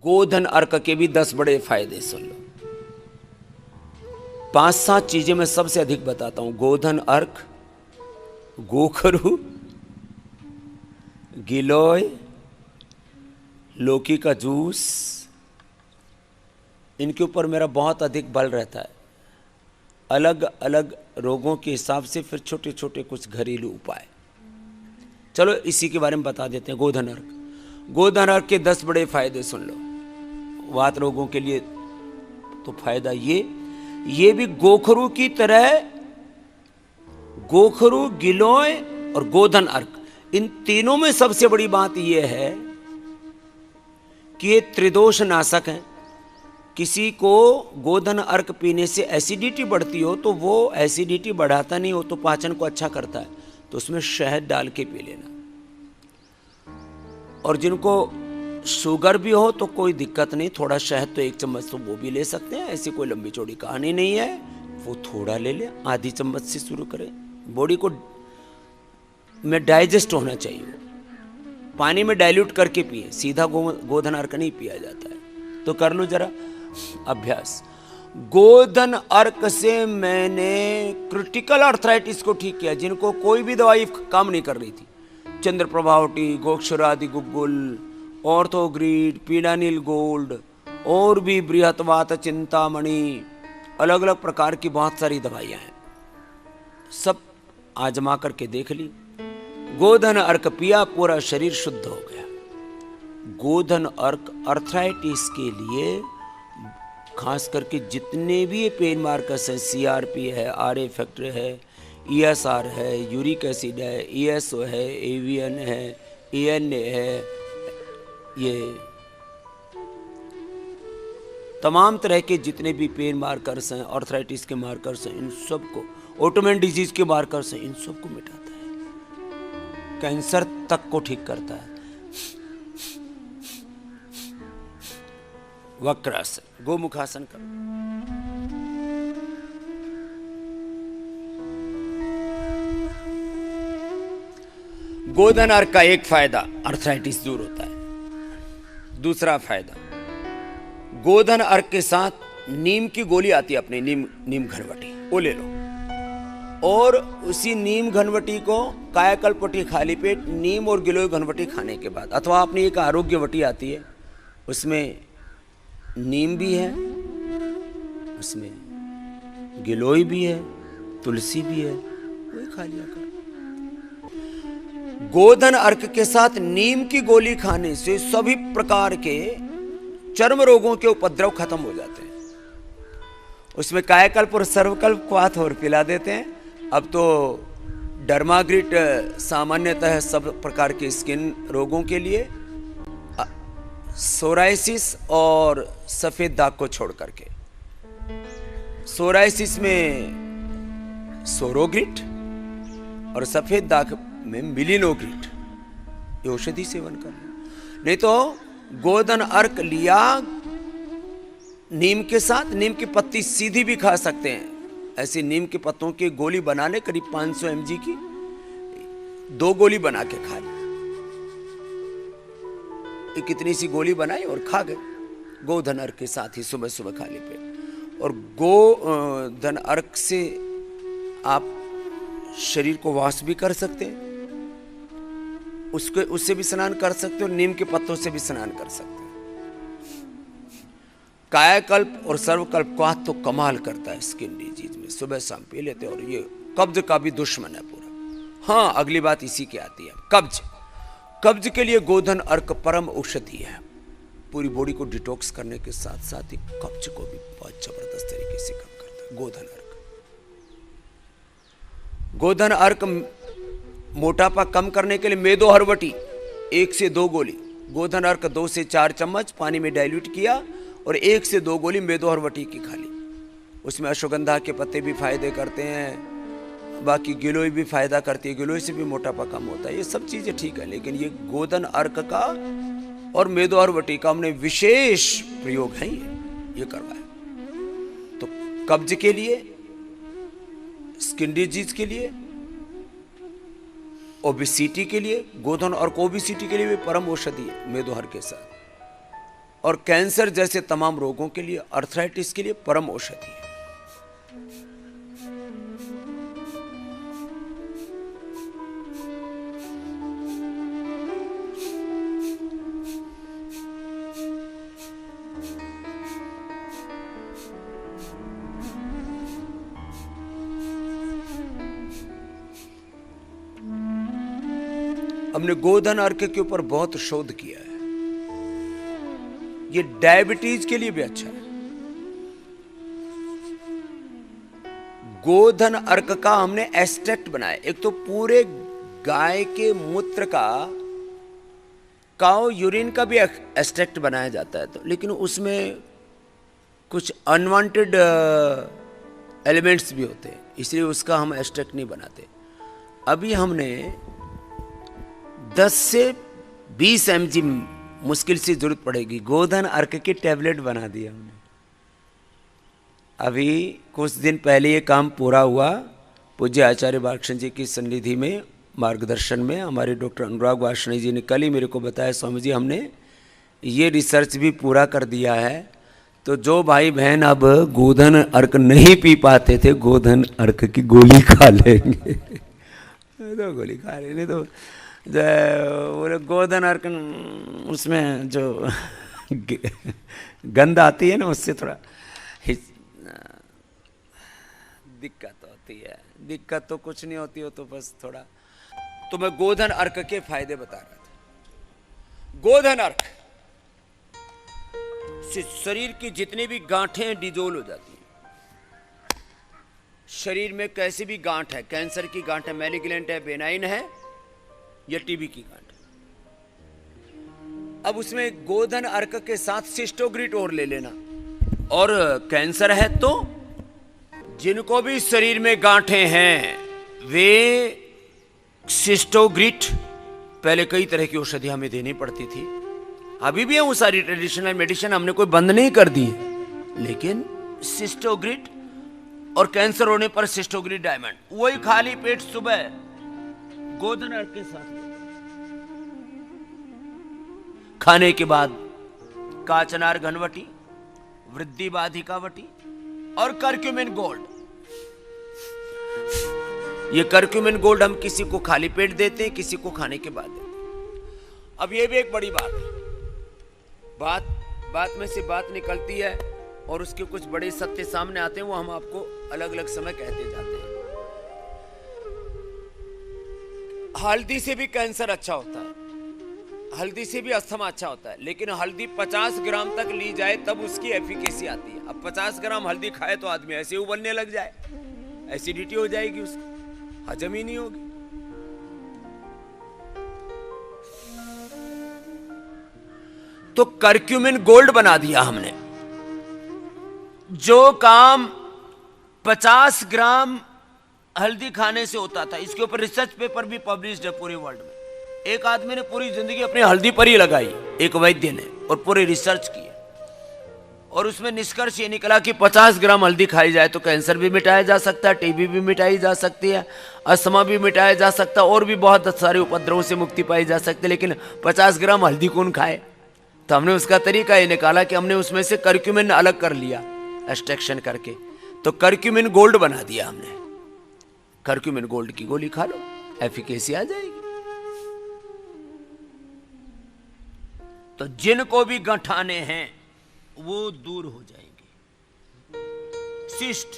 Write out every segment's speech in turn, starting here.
गोधन अर्क के भी 10 बड़े फायदे सुन लो। 5-7 चीजें मैं सबसे अधिक बताता हूं। गोधन अर्क, गोखरू, गिलोय, लौकी का जूस, इनके ऊपर मेरा बहुत अधिक बल रहता है। अलग अलग रोगों के हिसाब से फिर छोटे छोटे कुछ घरेलू उपाय। चलो इसी के बारे में बता देते हैं। गोधन अर्क, गोधन अर्क के 10 बड़े फायदे सुन लो। वात रोगों के लिए तो फायदा ये भी गोखरू की तरह, गोखरू, गिलोय और गोधन अर्क, इन तीनों में सबसे बड़ी बात यह है कि ये त्रिदोष नाशक हैं। किसी को गोधन अर्क पीने से एसिडिटी बढ़ती हो तो वो एसिडिटी बढ़ाता नहीं हो, तो पाचन को अच्छा करता है, तो उसमें शहद डाल के पी लेना। और जिनको शुगर भी हो तो कोई दिक्कत नहीं, थोड़ा शहद तो 1 चम्मच तो वो भी ले सकते हैं, ऐसी कोई लंबी चौड़ी कहानी नहीं है। वो थोड़ा ले ले, आधी चम्मच से शुरू करें। बॉडी को में डाइजेस्ट होना चाहिए। पानी में डाइल्यूट करके पिए, सीधा गोधन अर्क नहीं पिया जाता है। तो कर लो जरा अभ्यास। गोधन अर्क से मैंने क्रिटिकल आर्थराइटिस को ठीक किया, जिनको कोई भी दवाई काम नहीं कर रही थी। चंद्र प्रभावटी, गोक्षरादि गुग्गुल, ऑर्थोग्रीड, पीडानिल गोल्ड और भी बृहत्वात, चिंतामणि, अलग अलग प्रकार की बहुत सारी दवाइयां हैं, सब आजमा करके देख ली। गोधन अर्क पिया, पूरा शरीर शुद्ध हो गया। गोधन अर्क आर्थराइटिस के लिए खास करके जितने भी ये पेन मार्कर्स हैं, सीआरपी है, आरए फैक्टर है, ईएसआर है, यूरिक एसिड है, ईएसओ है, एवीएन है, एएनए है, ये तमाम तरह के जितने भी पेन मार्कर्स हैं, आर्थराइटिस के मार्कर्स हैं, इन सबको, ऑटोइम्यून डिजीज के मार्कर्स हैं, इन सबको मिटाता है। कैंसर तक को ठीक करता है। वक्रासन, गोमुखासन कर। गोधन अर्क का एक फायदा, आर्थराइटिस दूर होता है। दूसरा फायदा, गोधन अर्क के साथ नीम की गोली आती है अपनी, नीम घनवटी, वो ले लो। और उसी नीम घनवटी को कायाकल्पवटी खाली पेट, नीम और गिलोय घनवटी खाने के बाद, अथवा अपनी एक आरोग्यवटी आती है, उसमें नीम भी है, उसमें गिलोय भी है, तुलसी भी है, वही खा लिया कर। गोधन अर्क के साथ नीम की गोली खाने से सभी प्रकार के चर्म रोगों के उपद्रव खत्म हो जाते हैं। उसमें कायाकल्प और सर्वकल्प क्वाथ और पिला देते हैं। अब तो डर्माग्रिट सामान्यतः सब प्रकार के स्किन रोगों के लिए, सोराइसिस और सफेद दाग को छोड़ करके। सोराइसिस में सोरोग्रिट और सफेद दाग में मिलिनोग्रिट, ये औषधि सेवन करना। नहीं तो गोधन अर्क लिया नीम के साथ, नीम की पत्ती सीधी भी खा सकते हैं। ऐसी नीम के पत्तों की गोली बना ले, करीब 500 mg की, 2 गोली बना के खा ले। कितनी सी गोली बनाई और खा गए गोधन अर्क के साथ ही, सुबह सुबह खाली पेट। और गोधन अर्क से आप शरीर को वॉश भी कर सकते हैं, उससे भी स्नान कर सकते हो, नीम के पत्तों से भी स्नान कर सकते हैं। कायाकल्प और सर्वकल्प क्वाथ तो कमाल करता है स्किन डिजीज में, सुबह शाम पी लेते हैं। और ये कब्ज का भी दुश्मन है पूरा। हाँ, अगली बात इसी की आती है, कब्ज। कब्ज के लिए गोधन अर्क परम औषधि है। पूरी बॉडी को डिटॉक्स करने के साथ साथ ही कब्ज को भी बहुत जबरदस्त तरीके से कम करता है गोधन अर्क। गोधन अर्क मोटापा कम करने के लिए मेदो हरवटी 1 से 2 गोली, गोधन अर्क 2 से 4 चम्मच पानी में डाइल्यूट किया और 1 से 2 गोली मेदो हरवटी की खा ली। उसमें अश्वगंधा के पत्ते भी फायदे करते हैं, बाकी गिलोय भी फायदा करती है, गिलोय से भी मोटापा कम होता है। ये सब चीजें ठीक है, लेकिन ये गोधन अर्क का और मेदो हरवटी का हमने विशेष प्रयोग है, ये करवाया। तो कब्ज के लिए, स्किन डिजीज के लिए, ओबेसिटी के लिए, गोधन अर्क ओबेसिटी के लिए भी परम औषधि है मेदो हर के साथ। और कैंसर जैसे तमाम रोगों के लिए, अर्थराइटिस के लिए परम औषधि है। हमने गोधन अर्क के ऊपर बहुत शोध किया है। ये डायबिटीज के लिए भी अच्छा है। गोधन अर्क का हमने एक्सट्रैक्ट बनाया। एक तो पूरे गाय के मूत्र का, काउ यूरिन का भी एक्सट्रैक्ट बनाया जाता है, तो लेकिन उसमें कुछ अनवांटेड एलिमेंट्स भी होते हैं, इसलिए उसका हम एक्सट्रैक्ट नहीं बनाते। अभी हमने 10 से 20 mg मुश्किल से जरूरत पड़ेगी गोधन अर्क की टैबलेट बना दिया हमने। अभी कुछ दिन पहले ये काम पूरा हुआ। पूज्य आचार्य बालकृष्ण जी की सन्निधि में मार्गदर्शन में हमारे डॉक्टर अनुराग वार्ष्णेय जी ने कल ही मेरे को बताया, स्वामी जी हमने ये रिसर्च भी पूरा कर दिया है। तो जो भाई बहन अब गोधन अर्क नहीं पी पाते थे, गोधन अर्क की गोली खा लेंगे। तो गोली खा लेंगे तो वो गोधन अर्क, उसमें जो गंध आती है ना, उससे थोड़ा दिक्कत होती है। दिक्कत तो कुछ नहीं होती हो, तो बस थोड़ा। तो मैं गोधन अर्क के फायदे बता रहा था। गोधन अर्क से शरीर की जितनी भी गांठें डिजोल हो जाती हैं। शरीर में कैसी भी गांठ है, कैंसर की गांठ है, मैलिग्नेंट है, बेनाइन है, या टीबी की गांठ, अब उसमें गोधन अर्क के साथ सिस्टोग्रिट और ले लेना। और कैंसर है तो जिनको भी शरीर में गांठें हैं वे सिस्टोग्रिट, पहले कई तरह की औषधि हमें देनी पड़ती थी, अभी भी है वो सारी ट्रेडिशनल मेडिसिन, हमने कोई बंद नहीं कर दी है, लेकिन सिस्टोग्रिट और कैंसर होने पर सिस्टोग्रिट डायमंड, वही खाली पेट सुबह गोधन अर्क के साथ खाने के बाद काचनार घनवटी, वृद्धि बाधिकावटी और करक्यूमिन गोल्ड। ये करक्यूमिन गोल्ड हम किसी को खाली पेट देते हैं, किसी को खाने के बाद देते हैं। अब ये भी एक बड़ी बात है, बात में से बात निकलती है और उसके कुछ बड़े सत्य सामने आते हैं, वो हम आपको अलग अलग समय कहते जाते हैं। हल्दी से भी कैंसर अच्छा होता है, हल्दी से भी अस्थमा अच्छा होता है, लेकिन हल्दी 50 ग्राम तक ली जाए तब उसकी एफिकेसी आती है। अब 50 ग्राम हल्दी खाए तो आदमी ऐसे उबलने लग जाए, एसिडिटी हो जाएगी, उसकी हजम ही नहीं होगी। तो करक्यूमिन गोल्ड बना दिया हमने। जो काम 50 ग्राम हल्दी खाने से होता था, इसके ऊपर रिसर्च पेपर भी पब्लिश्ड है पूरे वर्ल्ड में। एक आदमी ने पूरी जिंदगी अपनी हल्दी पर ही लगाई, एक वैद्य ने, और पूरे रिसर्च किए, और उसमें निष्कर्ष ये निकला कि 50 ग्राम हल्दी खाई जाए तो कैंसर भी मिटाया जा सकता है, टीबी भी मिटाई जा सकती है, अस्थमा भी मिटाया जा सकता है, और भी बहुत सारे उपद्रवों से मुक्ति पाई जा सकती है। लेकिन 50 ग्राम हल्दी कौन खाए? तो हमने उसका तरीका ये निकाला कि हमने उसमें से करक्यूमिन अलग कर लिया, एक्सट्रैक्शन करके, तो करक्यूमिन गोल्ड बना दिया हमने। करक्यूमिन गोल्ड की गोली खा लो, एफिकेसी आ जाएगी। तो जिनको भी गंठाने हैं वो दूर हो जाएंगे। सिस्ट,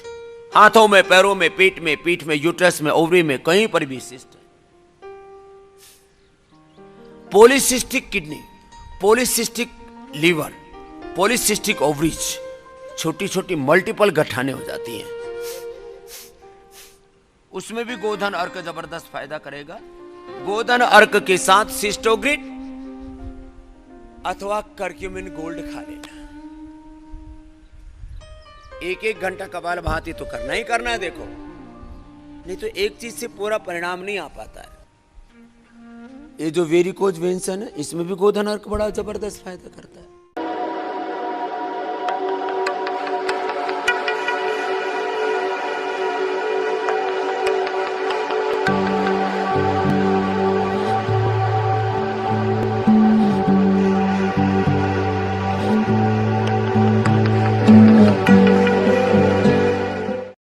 हाथों में, पैरों में, पेट में, पीठ में, यूट्रस में, ओवरी में, कहीं पर भी सिस्ट है। Polycystic kidney, polycystic liver, polycystic ovaries, छोटी छोटी मल्टीपल गठाने हो जाती हैं, उसमें भी गोधन अर्क जबरदस्त फायदा करेगा। गोधन अर्क के साथ सिस्टोग्रिट अथवा करक्यूमिन गोल्ड खा लेना। 1-1 घंटा कपाल भाती तो करना ही करना है, देखो, नहीं तो एक चीज से पूरा परिणाम नहीं आ पाता है। ये जो वेरिकोज वेन्स है ना, इसमें भी गोधन अर्क बड़ा जबरदस्त फायदा करता है।